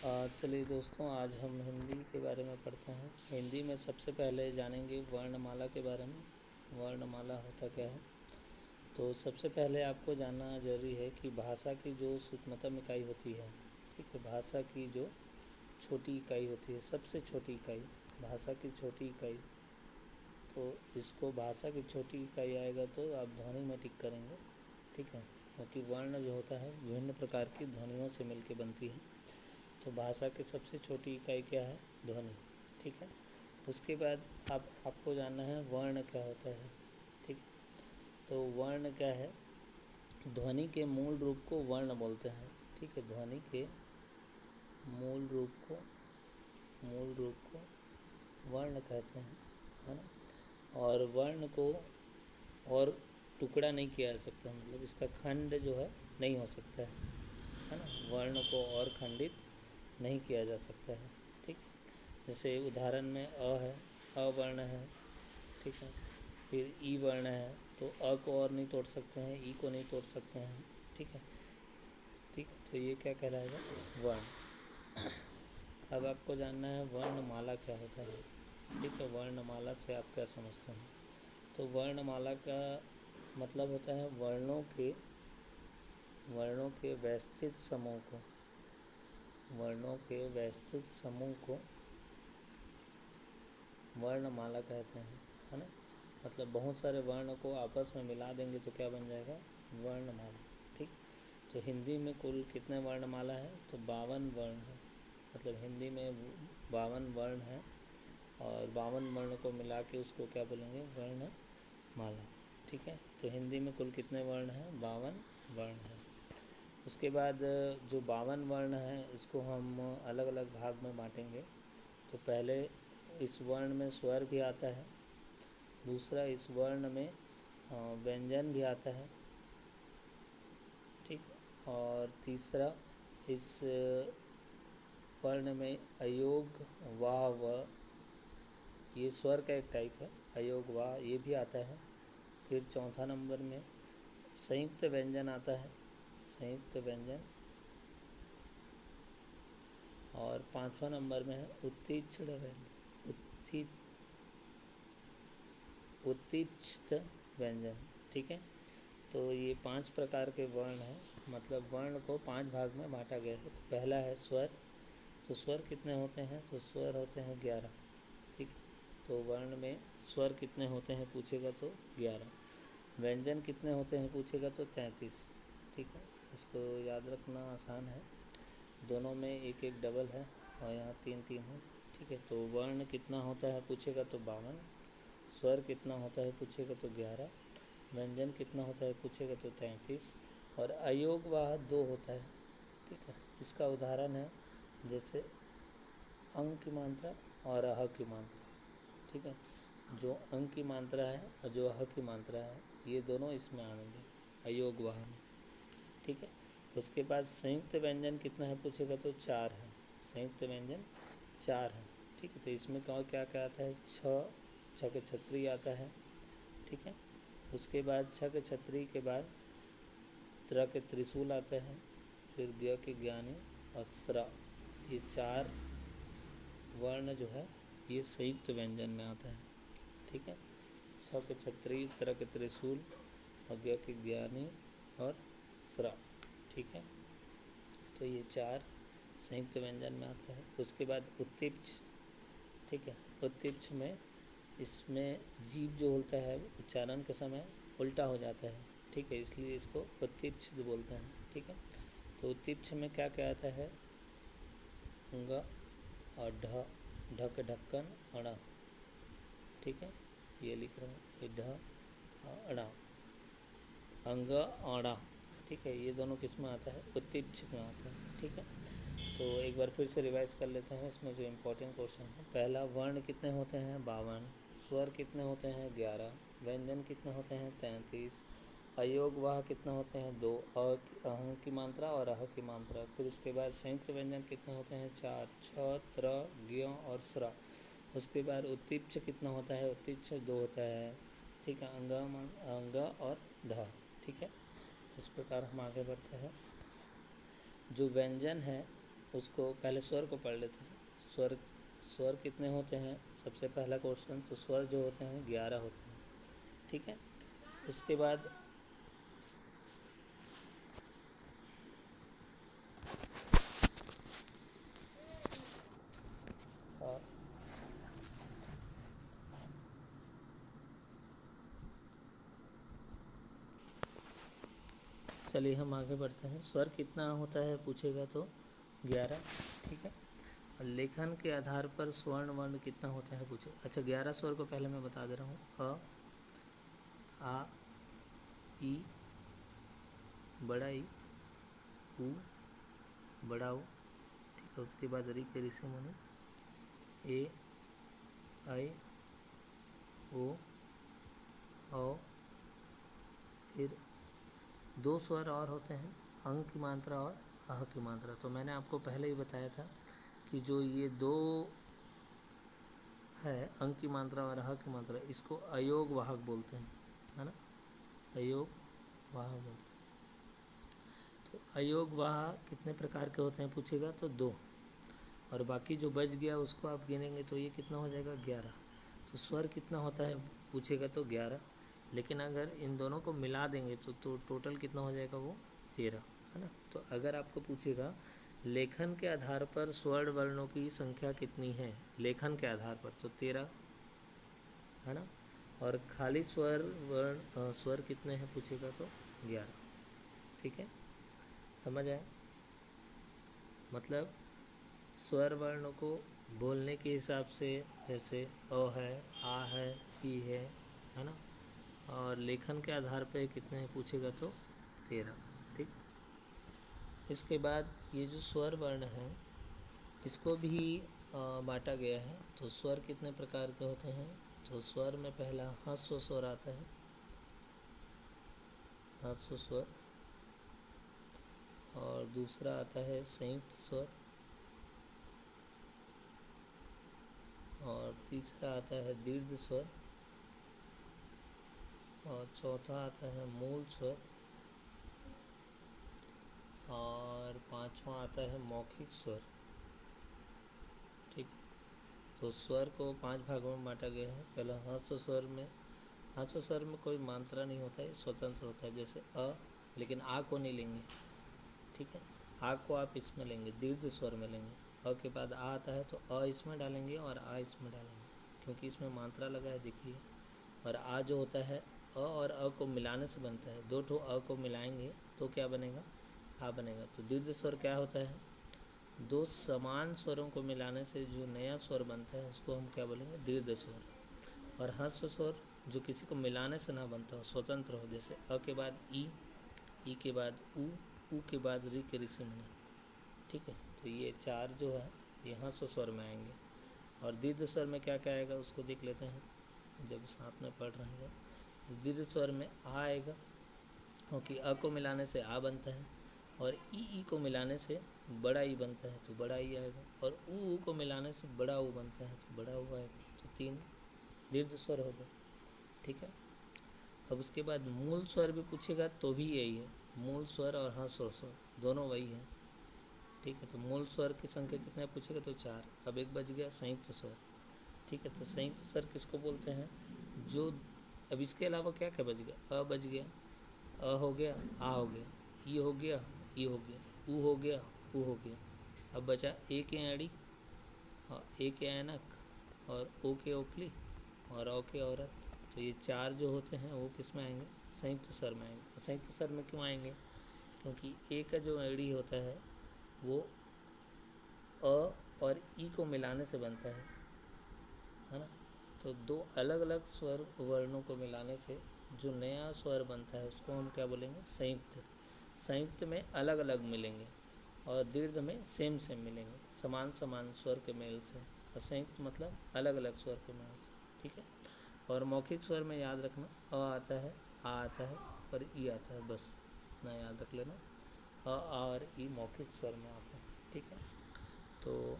चलिए दोस्तों, आज हम हिंदी के बारे में पढ़ते हैं। हिंदी में सबसे पहले जानेंगे वर्णमाला के बारे में। वर्णमाला होता क्या है? तो सबसे पहले आपको जानना जरूरी है कि भाषा की जो सूक्ष्मतम इकाई होती है, ठीक है, भाषा की जो छोटी इकाई होती है, सबसे छोटी इकाई, भाषा की छोटी इकाई। तो इसको भाषा की छोटी इकाई आएगा तो आप ध्वनि में टिक करेंगे, ठीक है, क्योंकि वर्ण जो होता है विभिन्न प्रकार की ध्वनियों से मिलकर बनती है। तो भाषा की सबसे छोटी इकाई क्या है? ध्वनि, ठीक है। उसके बाद आपको जानना है वर्ण क्या होता है, ठीक है। तो वर्ण क्या है? ध्वनि के मूल रूप को वर्ण बोलते हैं, ठीक है। ध्वनि के मूल रूप को वर्ण कहते हैं, है ना। और वर्ण को और टुकड़ा नहीं किया जा सकता, मतलब इसका खंड जो है नहीं हो सकता है ना। वर्ण को और खंडित नहीं किया जा सकता है, ठीक। जैसे उदाहरण में अ है, अ वर्ण है, ठीक है। फिर ई वर्ण है, तो अ को और नहीं तोड़ सकते हैं, ई को नहीं तोड़ सकते हैं, ठीक है, ठीक। तो ये क्या कहलाएगा? वर्ण। अब आपको जानना है वर्णमाला क्या होता है, ठीक है। वर्णमाला से आप क्या समझते हैं? तो वर्णमाला का मतलब होता है वर्णों के व्यवस्थित समूह को, वर्णों के व्यवस्थित समूह को वर्णमाला कहते हैं, है ना। मतलब बहुत सारे वर्ण को आपस में मिला देंगे तो क्या बन जाएगा? वर्णमाला, ठीक। तो हिंदी में कुल कितने वर्णमाला है? तो 52 वर्ण है। मतलब हिंदी में 52 वर्ण है और 52 वर्ण को मिला के उसको क्या बोलेंगे? वर्णमाला, ठीक है। तो हिंदी में कुल कितने वर्ण हैं? 52 वर्ण है। उसके बाद जो 52 वर्ण हैं इसको हम अलग अलग भाग में बांटेंगे। तो पहले इस वर्ण में स्वर भी आता है, दूसरा इस वर्ण में व्यंजन भी आता है, ठीक। और तीसरा इस वर्ण में अयोग, वाह, व, ये स्वर का एक टाइप है, अयोग, वाह, ये भी आता है। फिर चौथा नंबर में संयुक्त व्यंजन आता है, संयुक्त व्यंजन। और पांचवा नंबर में है उत्तीर्ण व्यंजन, उत्तीप्त व्यंजन, ठीक है। तो ये 5 प्रकार के वर्ण हैं, मतलब वर्ण को 5 भाग में बांटा गया है। तो पहला है स्वर। तो स्वर कितने होते हैं? तो स्वर होते हैं 11, ठीक। तो वर्ण में स्वर कितने होते हैं पूछेगा तो 11। व्यंजन कितने होते हैं पूछेगा तो 33, ठीक है। इसको याद रखना आसान है, दोनों में एक एक डबल है और यहाँ 3 3 है, ठीक है। तो वर्ण कितना होता है पूछेगा तो 52, स्वर कितना होता है पूछेगा तो 11, व्यंजन कितना होता है पूछेगा तो 33, और अयोग वाह 2 होता है, ठीक है। इसका उदाहरण है जैसे अंग की मात्रा और अह की मात्रा, ठीक है। जो अंग की मात्रा है और जो अह की मात्रा है ये दोनों इसमें आएंगे अयोग वाह में, ठीक है। उसके बाद संयुक्त व्यंजन कितना है पूछेगा तो 4 है, संयुक्त व्यंजन 4 है, ठीक है। तो इसमें क्या क्या आता है? छ के छत्री आता है, ठीक है। उसके बाद छ के छत्री के बाद त्र के त्रिशूल आता है, फिर ज्ञ के ज्ञानी और स्र, ये 4 वर्ण जो है ये संयुक्त व्यंजन में आता है, ठीक है। छ के छत्री, त्र के त्रिशूल और ज्ञ के ज्ञानी और स्र, ठीक है। तो ये 4 संयुक्त व्यंजन में आता है। उसके बाद उत्तीप्त, ठीक है। उत्तीप्त में इसमें जीभ जो होता है उच्चारण के समय उल्टा हो जाता है, ठीक है, इसलिए इसको उत्तीप्त बोलते हैं, ठीक है। तो उत्तीप्त में क्या क्या आता है? ङ और ढ, ढक ढक्कन, अड़ा, ठीक है, ये लिख रहा हूँ, ये ढ और अड़ा, अंग अड़ा, ठीक है। ये दोनों किस में आता है? उत्तीप्त में आता है, ठीक है। तो एक बार फिर से रिवाइज कर लेते हैं इसमें जो इम्पोर्टेंट क्वेश्चन है। पहला, वर्ण कितने होते हैं? 52, स्वर कितने होते हैं? 11, व्यंजन कितने होते हैं? 33, अयोग वाह कितने होते हैं? 2, अह की मात्रा और अह की मात्रा। फिर उसके बाद संयुक्त व्यंजन कितने होते हैं? 4, छ, त्र, ज्ञ और स्र। उसके बाद उत्तीप्त कितना होता है? उत्तीप्त 2 होता है, ठीक है, अंग और ढ, ठीक है। इस प्रकार हम आगे बढ़ते हैं। जो व्यंजन है उसको पहले स्वर को पढ़ लेते हैं। स्वर स्वर कितने होते हैं? सबसे पहला क्वेश्चन, तो स्वर जो होते हैं 11 होते हैं, ठीक है। उसके बाद चलिए हम आगे बढ़ते हैं। स्वर कितना होता है पूछेगा तो 11, ठीक है। और लेखन के आधार पर स्वर्ण वर्ण कितना होता है पूछे। अच्छा, 11 स्वर को पहले मैं बता दे रहा हूँ। अ, आ, ई, बड़ा ई, ऊ, बड़ा ऊ, ठीक है। उसके बाद री के ऋषि मुनि, ए, आई, ओ, औ, फिर 2 स्वर और होते हैं, अंग की मात्रा और अह की मात्रा। तो मैंने आपको पहले ही बताया था कि जो ये 2 है, अंग की मात्रा और अह की मात्रा, इसको अयोग वाहक बोलते हैं, है ना, अयोग वाहक बोलते हैं। तो अयोग वाहक कितने प्रकार के होते हैं पूछेगा तो 2, और बाकी जो बच गया उसको आप गिनेंगे तो ये कितना हो जाएगा 11। तो स्वर कितना होता है पूछेगा तो 11, लेकिन अगर इन दोनों को मिला देंगे तो टोटल कितना हो जाएगा वो 13, है ना। तो अगर आपको पूछेगा लेखन के आधार पर स्वर्ण वर्णों की संख्या कितनी है, लेखन के आधार पर, तो 13, है ना। और खाली स्वर कितने हैं पूछेगा तो 11, ठीक है। समझ आए? मतलब स्वर वर्णों को बोलने के हिसाब से, जैसे अ है, आ है, ई है ना। और लेखन के आधार पे कितने हैं पूछेगा तो 13, ठीक। इसके बाद ये जो स्वर वर्ण है इसको भी बांटा गया है। तो स्वर कितने प्रकार के होते हैं, तो स्वर में पहला ह्रस्व स्वर आता है, ह्रस्व स्वर। और दूसरा आता है संयुक्त स्वर। और तीसरा आता है दीर्घ स्वर। और चौथा आता है मूल स्वर। और पांचवा आता है मौखिक स्वर, ठीक। तो स्वर को 5 भागों में बांटा गया है। पहला ह्रस्व स्वर में, ह्रस्व स्वर में कोई मात्रा नहीं होता है, स्वतंत्र होता है, जैसे अ, लेकिन आ को नहीं लेंगे, ठीक है। आ को आप इसमें लेंगे, दीर्घ स्वर में लेंगे। अ के बाद आ आता है तो अ इसमें डालेंगे और आ इसमें डालेंगे, क्योंकि इसमें मात्रा लगा है, देखिए। और आ जो होता है अ और अ को मिलाने से बनता है, 2 ठो अ को मिलाएंगे तो क्या बनेगा, आ बनेगा। तो दीर्घ स्वर क्या होता है, 2 समान स्वरों को मिलाने से जो नया स्वर बनता है उसको हम क्या बोलेंगे, दीर्घ स्वर। और ह्रस्व स्वर जो किसी को मिलाने से ना बनता हो, स्वतंत्र हो, जैसे अ के बाद ई के बाद ऊ के बाद री के ऋषि मुनि, ठीक है। तो ये 4 जो है ये ह्रस्व स्वर में आएंगे। और दीर्घ स्वर में क्या क्या आएगा उसको देख लेते हैं जब साथ में पढ़ रहे हैं। तो दीर्घ स्वर में आ आएगा, क्योंकि अ को मिलाने से आ बनता है। और ई को मिलाने से बड़ा ई बनता है, तो बड़ा ई आएगा। और ऊ को मिलाने से बड़ा ऊ बनता है, तो बड़ा ऊ आएगा। तो 3 दीर्घ स्वर हो गए, ठीक है। अब उसके बाद मूल स्वर भी पूछेगा तो भी यही है, मूल स्वर और ह्रस्व स्वर दोनों वही है, ठीक है। तो मूल स्वर की संख्या कितना पूछेगा तो 4। अब एक बच गया संयुक्त स्वर, ठीक है। तो संयुक्त स्वर किसको बोलते हैं, जो, अब इसके अलावा क्या क्या बच गया, अ बच गया, अ हो गया, आ हो गया, ई हो गया, ई हो गया, ऊ हो गया, ऊ हो गया। अब बचा ए के एड़ी और ए के ऐनक और ओ के ओखली और औ के औरत। तो ये 4 जो होते हैं वो किस में आएंगे, संयुक्त स्वर में आएंगे। संयुक्त स्वर में क्यों आएंगे, क्योंकि ए का जो एड़ी होता है वो अ और ई को मिलाने से बनता है ना। तो 2 अलग अलग स्वर वर्णों को मिलाने से जो नया स्वर बनता है उसको हम क्या बोलेंगे, संयुक्त। संयुक्त में अलग अलग मिलेंगे और दीर्घ में सेम सेम मिलेंगे, समान समान स्वर के मेल से। और संयुक्त मतलब अलग अलग स्वर के मेल से, ठीक है। और मौखिक स्वर में याद रखना, अ आता है, आ आता है और ई आता है, बस इतना याद रख लेना। अ, आ और ई मौखिक स्वर में आते हैं, ठीक है। तो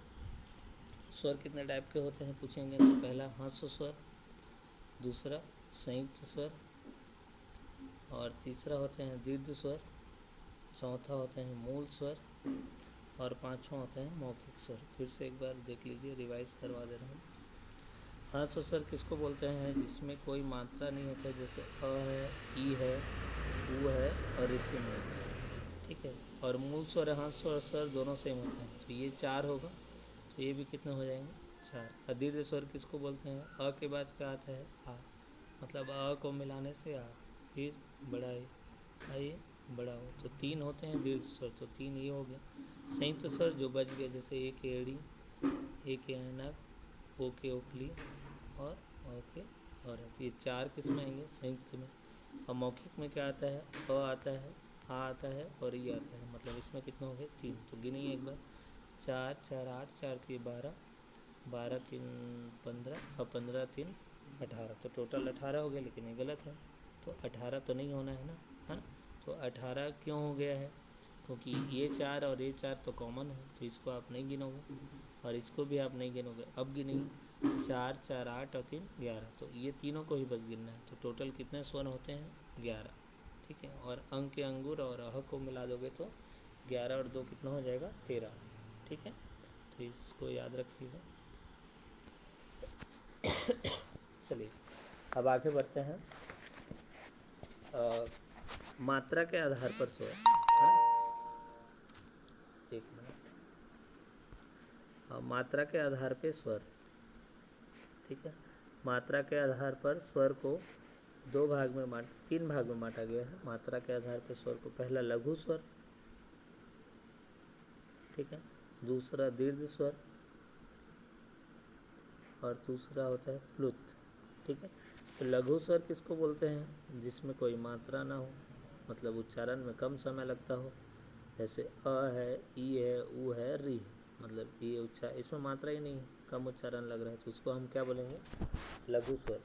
स्वर कितने टाइप के होते हैं पूछेंगे तो पहला ह्रस्व स्वर, दूसरा संयुक्त स्वर, और तीसरा होते हैं दीर्घ स्वर, चौथा होते हैं मूल स्वर, और पाँचों होते हैं मौखिक स्वर। फिर से एक बार देख लीजिए, रिवाइज करवा दे रहा हूँ। ह्रस्व स्वर किसको बोलते हैं? जिसमें कोई मात्रा नहीं होता, जैसे अ है, ई है, ऊ है और इसी में, ठीक है। और मूल स्वर ह्रस्व और स्वर दोनों सेम होते हैं, तो ये 4 होगा, तो ये भी कितने हो जाएंगे? 4। अदीर्घ स्वर किसको बोलते हैं? अ के बाद क्या आता है? आ, मतलब अ को मिलाने से आ, फिर बड़ा है, आइए बड़ा हो, तो 3 होते हैं दीर्घ स्वर, तो 3 ये हो गए। संयुक्त स्वर जो बच गए, जैसे एक एड़ी, एक ऐनक, ओ के ओखली और ओ के औरत, ये 4 किस में आएंगे? संयुक्त में। और मौखिक में क्या आता है? अ आता है, आ आता है और ई आता है, मतलब इसमें कितने हो गए? 3। तो गिनिए एक बार, 4 4 8, 4 3 12, 12 3 15 और 15 3 18, तो टोटल 18 हो गया, लेकिन ये गलत है, तो 18 तो नहीं होना है ना, है ना। तो 18 क्यों हो गया है? क्योंकि ये 4 और ये 4 तो कॉमन है, तो इसको आप नहीं गिनोगे और इसको भी आप नहीं गिनोगे। अब गिनिए, 4 4 8 और 3 11, तो ये तीनों को ही बस गिनना है। तो टोटल कितने स्वर होते हैं? 11, ठीक है। और अंग के अंगूर और अह को मिला दोगे तो 11 और 2 कितना हो जाएगा? 13, ठीक है। तो इसको याद रखिएगा। चलिए अब आगे बढ़ते हैं। मात्रा के आधार पर स्वर, एक मिनट। मात्रा के आधार पे स्वर, ठीक है। मात्रा के आधार पर स्वर को 3 भाग में बांटा गया है। मात्रा के आधार पर स्वर को, पहला लघु स्वर, ठीक है, दूसरा दीर्घ स्वर और दूसरा होता है प्लुत, ठीक है। तो लघु स्वर किसको बोलते हैं? जिसमें कोई मात्रा ना हो, मतलब उच्चारण में कम समय लगता हो, जैसे अ है, ई है, ऊ है, री है, मतलब ये इसमें मात्रा ही नहीं है, कम उच्चारण लग रहा है, तो उसको हम क्या बोलेंगे? लघु स्वर।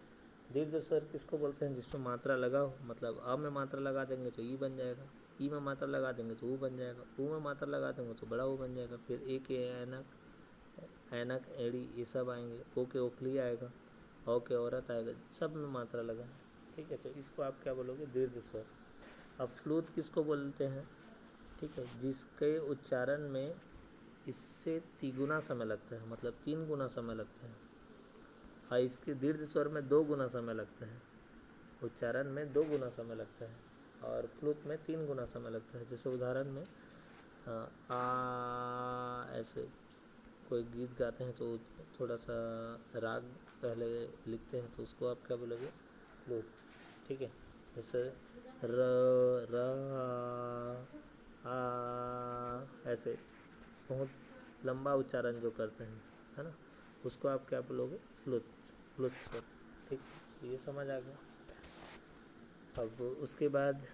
दीर्घ स्वर किसको बोलते हैं? जिसमें मात्रा लगा हो, मतलब अ में मात्रा लगा देंगे तो ई बन जाएगा, ई में मात्रा लगा देंगे तो ऊ बन जाएगा, ऊ में मात्रा लगा देंगे तो बड़ा ऊ बन जाएगा, फिर एक ऐनक, ऐनक, एड़ी, ये सब आएंगे, ओ के ओखली आएगा, ओ के औरत आएगा, सब में मात्रा लगा है, ठीक है। तो इसको आप क्या बोलोगे? दीर्घ स्वर। अब फ्लूत किसको बोलते हैं? ठीक है, जिसके उच्चारण में इससे 3 गुना समय लगता है, मतलब 3 गुना समय लगता है, और इसके दीर्घ स्वर में 2 गुना समय लगता है, उच्चारण में 2 गुना समय लगता है, और प्लुत में 3 गुना समय लगता है। जैसे उदाहरण में ऐसे कोई गीत गाते हैं तो थोड़ा सा राग पहले लिखते हैं, तो उसको आप क्या बोलोगे? प्लुत, ठीक है। जैसे र आ, ऐसे बहुत लंबा उच्चारण जो करते हैं, है ना, उसको आप क्या बोलोगे? फ्लुत, फ्लुत स्वर, ठीक। तो ये समझ आ गया। अब उसके बाद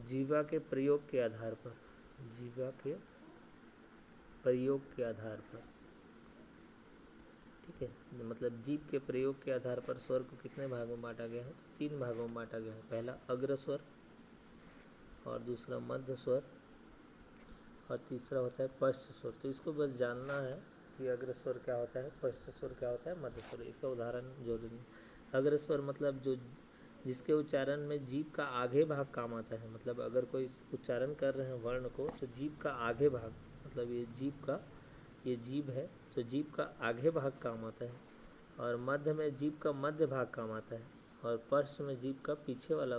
जीवा के प्रयोग के आधार पर, जीवा के प्रयोग के आधार पर, ठीक है, मतलब जीभ के प्रयोग के आधार पर स्वर को कितने भागों में बांटा गया है? तो 3 भागों में बांटा गया है। पहला अग्र स्वर, और दूसरा मध्य स्वर, और तीसरा होता है पश्च स्वर। तो इसको बस जानना है कि अग्र स्वर क्या होता है, पश्च स्वर क्या होता है, मध्य स्वर। इसका उदाहरण जरूरी नहीं। अग्र स्वर मतलब जो जिसके उच्चारण में जीभ का आगे भाग काम आता है, मतलब अगर कोई उच्चारण कर रहे हैं वर्ण को, तो जीभ का आगे भाग, मतलब ये जीभ है, तो जीभ का आगे भाग काम आता है, और मध्य में जीभ का मध्य भाग काम आता है, और पश्च में जीभ का पीछे वाला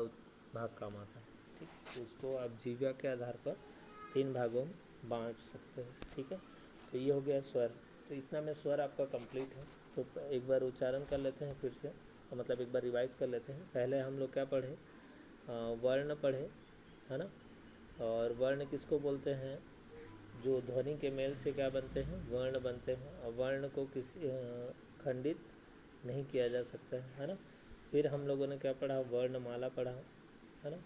भाग काम आता है, ठीक। तो इसको आप जीवा के आधार पर 3 भागों में बांट सकते हैं, ठीक है। तो ये हो गया स्वर। तो इतना में स्वर आपका कंप्लीट है। तो एक बार उच्चारण कर लेते हैं फिर से, मतलब एक बार रिवाइज कर लेते हैं। पहले हम लोग क्या पढ़े? वर्ण पढ़े, है ना। और वर्ण किसको बोलते हैं? जो ध्वनि के मेल से क्या बनते हैं? वर्ण बनते हैं, और वर्ण को किसी खंडित नहीं किया जा सकता है ना। फिर हम लोगों ने क्या पढ़ा? वर्णमाला पढ़ा, है ना।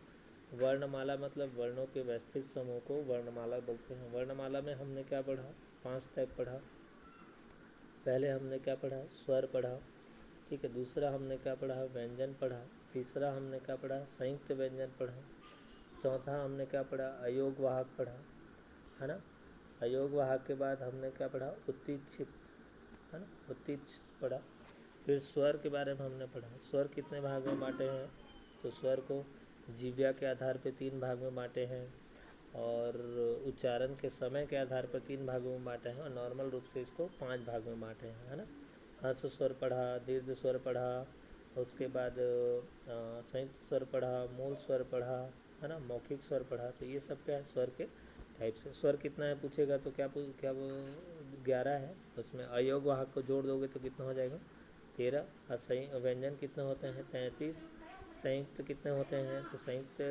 वर्णमाला मतलब वर्णों के व्यवस्थित समूह को वर्णमाला बोलते हैं। वर्णमाला में हमने क्या पढ़ा? 5 टाइप पढ़ा। पहले हमने क्या पढ़ा? स्वर पढ़ा, ठीक है। दूसरा हमने क्या पढ़ा? व्यंजन पढ़ा। तीसरा हमने क्या पढ़ा? संयुक्त व्यंजन पढ़ा। चौथा हमने क्या पढ़ा? अयोग वाहक पढ़ा, है ना। अयोग वाहक के बाद हमने क्या पढ़ा? उत्तीक्षित, है ना, उत्तीक्षित पढ़ा। फिर स्वर के बारे में हमने पढ़ा। स्वर कितने भाग में बांटे हैं? तो स्वर को जीव्या के आधार पे 3 भाग में बांटे हैं, और उच्चारण के समय के आधार पर 3 भागों में बांटे हैं और नॉर्मल रूप से इसको 5 भाग में बांटे हैं, है ना। ह्रस्व स्वर पढ़ा, दीर्घ स्वर पढ़ा, उसके बाद संयुक्त स्वर पढ़ा, मूल स्वर पढ़ा, है ना, मौखिक स्वर पढ़ा। तो ये सब क्या है, स्वर के टाइप से। स्वर कितना है पूछेगा तो क्या वो 11 है, उसमें अयोग वाहक को जोड़ दोगे तो कितना हो जाएगा 13। और व्यंजन कितने होते हैं 33। संयुक्त कितने होते हैं तो संयुक्त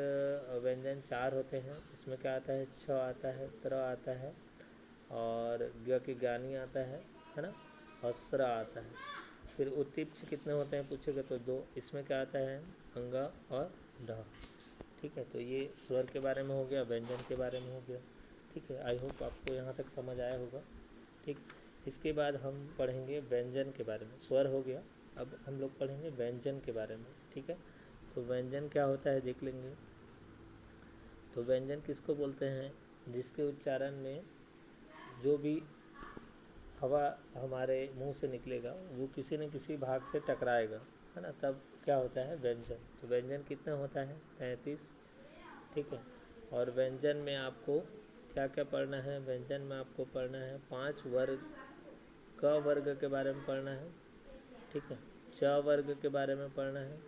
व्यंजन 4 होते हैं। इसमें क्या आता है, छ आता है, त्र आता है और ग की गानी आता है ना, और स्र आता है। फिर उत्तीप्ष कितने होते हैं पूछेगा तो 2। इसमें क्या आता है, अंग और ढ। ठीक है, तो ये स्वर के बारे में हो गया, व्यंजन के बारे में हो गया। ठीक है, आई होप आपको यहाँ तक समझ आया होगा। ठीक, इसके बाद हम पढ़ेंगे व्यंजन के बारे में। स्वर हो गया, अब हम लोग पढ़ेंगे व्यंजन के बारे में। ठीक है, तो व्यंजन क्या होता है देख लेंगे। तो व्यंजन किसको बोलते हैं, जिसके उच्चारण में जो भी हवा हमारे मुंह से निकलेगा वो किसी न किसी भाग से टकराएगा, है ना, तब क्या होता है व्यंजन। तो व्यंजन कितना होता है 33। ठीक है, और व्यंजन में आपको क्या क्या पढ़ना है, व्यंजन में आपको पढ़ना है 5 वर्ग। क वर्ग के बारे में पढ़ना है, ठीक है, च वर्ग के बारे में पढ़ना है,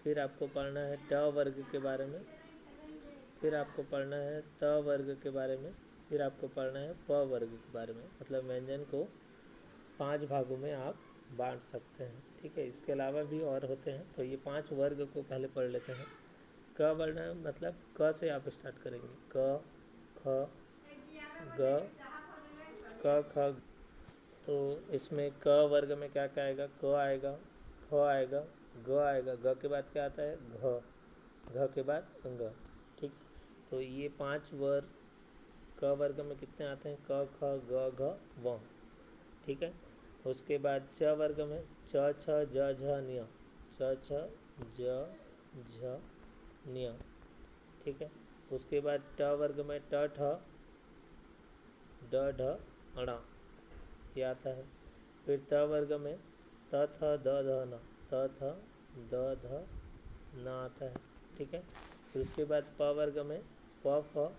फिर आपको पढ़ना है ट वर्ग के बारे में, फिर आपको पढ़ना है त वर्ग के बारे में, फिर आपको पढ़ना है प वर्ग के बारे में। मतलब व्यंजन को 5 भागों में आप बांट सकते हैं। ठीक है, इसके अलावा भी और होते हैं, तो ये 5 वर्ग को पहले पढ़ लेते हैं। क वर्ण मतलब क से आप स्टार्ट करेंगे, क ख ग क ख। तो इसमें क वर्ग में क्या क्या आएगा, क आएगा, ख आएगा, ग आएगा, ग के बाद क्या आता है घ, घ के बाद अंग। ठीक, तो ये 5 वर्ग क वर्ग में कितने आते हैं, क ख ग घ व। ठीक है, उसके बाद च वर्ग में च छ ज झ न्य, च छ ज झ न्य। ठीक है, उसके बाद ट वर्ग में ट ठ ड ढ अणा, ये आता है। फिर त वर्ग में त थ द ध न, त थ द ध न आता है। ठीक है, फिर उसके बाद प वर्ग में प फ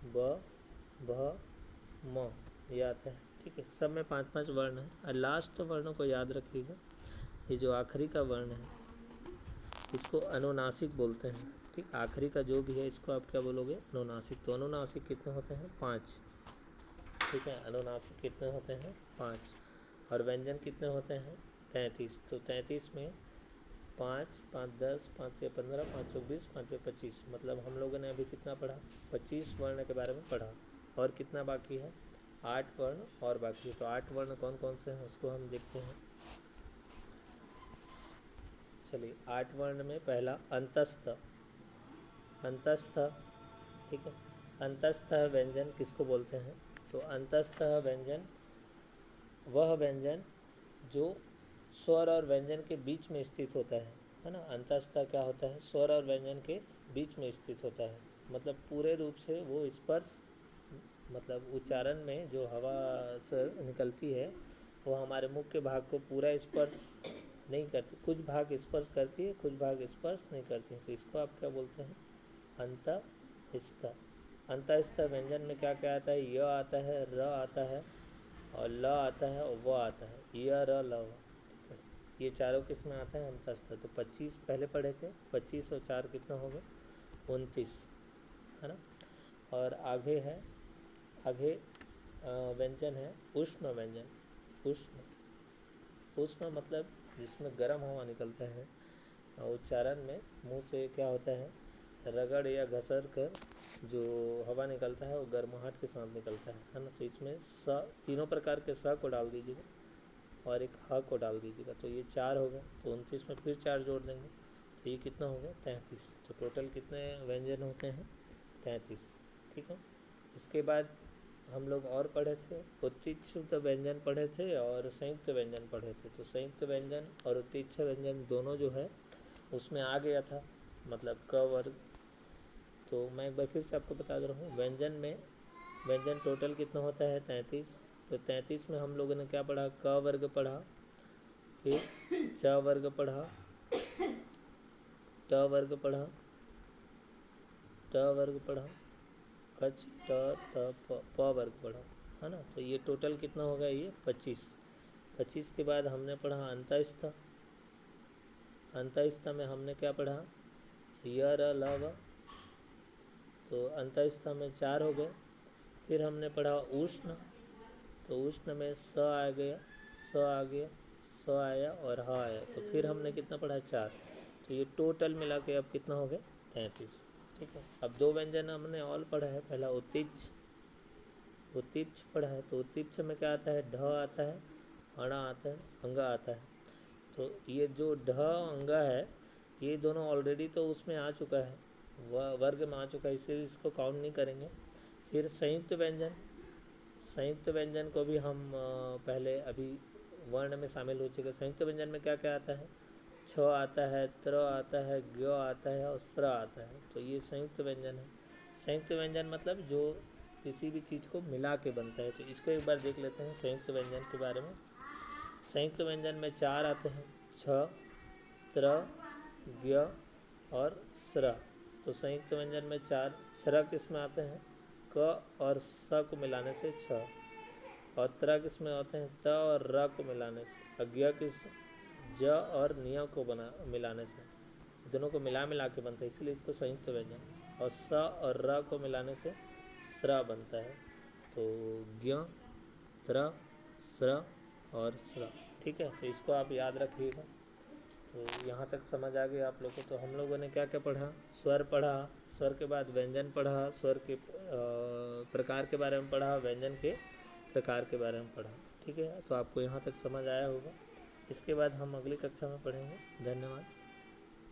ब भ म, ये आता है। ठीक है, सब में 5-5 वर्ण है। और लास्ट वर्णों को याद रखिएगा, ये जो आखिरी का वर्ण है इसको अनुनासिक बोलते हैं। ठीक, आखिरी का जो भी है इसको आप क्या बोलोगे, अनुनासिक। तो अनुनासिक कितने होते हैं 5। ठीक है, अनुनासिक कितने होते हैं 5। और व्यंजन कितने होते हैं 33। तो 33 में 5 5 10 5 या 15 5 20 5 या 25, मतलब हम लोगों ने अभी कितना पढ़ा, 25 वर्ण के बारे में पढ़ा। और कितना बाकी है, 8 वर्ण और बाकी है। तो 8 वर्ण कौन कौन से हैं उसको हम देखते हैं। चलिए, 8 वर्ण में पहला अंतस्थ, अंतस्थ। ठीक है, अंतस्थ व्यंजन किसको बोलते हैं, तो अंतस्थ व्यंजन वह व्यंजन जो स्वर और व्यंजन के बीच में स्थित होता है ना। अंतस्थ क्या होता है, स्वर और व्यंजन के बीच में स्थित होता है, मतलब पूरे रूप से वो स्पर्श, मतलब उच्चारण में जो हवा से निकलती है वो हमारे मुख के भाग को पूरा स्पर्श नहीं करती, कुछ भाग स्पर्श करती है, कुछ भाग स्पर्श नहीं करती है। तो इसको आप क्या बोलते हैं, अंतस्थ। अंतस्थ व्यंजन में क्या क्या आता है, य आता है, र आता है और ल आता है और व आता है, य र ल व। ठीक है, ये चारों किस में आते हैं, अंतस्थ। तो 25 पहले पढ़े थे, 25 और 4 कितना हो गया 29, है ना। और आगे है, आगे व्यंजन है उष्ण व्यंजन। उष्ण मतलब जिसमें गर्म हवा निकलता है, उच्चारण में मुंह से क्या होता है, रगड़ या घसर कर जो हवा निकलता है वो गर्माहट के साथ निकलता है ना। तो इसमें स, तीनों प्रकार के स को डाल दीजिएगा और एक ह को डाल दीजिएगा, तो ये 4 हो गए। तो 29 में फिर 4 जोड़ देंगे तो ये कितना हो गया 33। तो टोटल कितने व्यंजन होते हैं 33। ठीक है, इसके बाद हम लोग और पढ़े थे, उत्तीच्छ व्यंजन पढ़े थे और संयुक्त व्यंजन पढ़े थे। तो संयुक्त व्यंजन और उत्तीच्छ व्यंजन दोनों जो है उसमें आ गया था, मतलब क वर्ग। तो मैं एक बार फिर से आपको बता दे रहा हूँ, व्यंजन में व्यंजन टोटल कितना होता है 33। तो 33 में हम लोगों ने क्या पढ़ा, क वर्ग पढ़ा, फिर च वर्ग पढ़ा, ट वर्ग पढ़ा, ट वर्ग पढ़ा, कच ट त प वर्ग पढ़ा, है ना। तो ये टोटल कितना होगा, ये 25। 25 के बाद हमने पढ़ा अंतस्थ। अंतस्थ में हमने क्या पढ़ा, य र ल व, तो अंतस्थ में 4 हो गए। फिर हमने पढ़ा उष्ण, तो उष्ण में स आ गया, स आ गया, स आया और ह आया, तो फिर हमने कितना पढ़ा, 4। तो ये टोटल मिला के अब कितना हो गया, 33। ठीक है। अब 2 व्यंजन हमने और पढ़ा है। पहला उत्तीच, उत्तीच पढ़ा है। तो उत्तीच में क्या आता है, ढ आता है, अणा आता है, अंगा आता है। तो ये जो ढ अंगा है, ये दोनों ऑलरेडी तो उसमें आ चुका है, वर्ग में आ चुका है, इसलिए इसको काउंट नहीं करेंगे। फिर संयुक्त व्यंजन, संयुक्त व्यंजन को भी हम पहले अभी वर्ण में शामिल हो चुके। संयुक्त व्यंजन में क्या क्या आता है, छ आता है, त्र आता है, ज्ञ आता है और स्र आता है। तो ये संयुक्त व्यंजन है। संयुक्त व्यंजन मतलब जो किसी भी चीज़ को मिला के बनता है। तो इसको एक बार देख लेते हैं संयुक्त व्यंजन के बारे में। संयुक्त व्यंजन में 4 आते हैं, छ, त्र, ज्ञ और स्र। तो संयुक्त व्यंजन में 4, स्र किस में आते हैं, क और स को मिलाने से छ, और त्र किस में आते हैं, त और र को मिलाने से, अज्ञ किस, ज और निय को मिलाने से, दोनों को मिला के बनता है, इसलिए इसको संयुक्त व्यंजन। और स और र को मिलाने से स्र बनता है। तो ज्ञ, त्र, स्र और स्र। ठीक है, तो इसको आप याद रखिएगा। तो यहाँ तक समझ आ गया आप लोगों को। तो हम लोगों ने क्या क्या पढ़ा, स्वर पढ़ा, स्वर के बाद व्यंजन पढ़ा, स्वर के प्रकार के बारे में पढ़ा, व्यंजन के प्रकार के बारे में पढ़ा। ठीक है, तो आपको यहाँ तक समझ आया होगा। इसके बाद हम अगली कक्षा में पढ़ेंगे। धन्यवाद।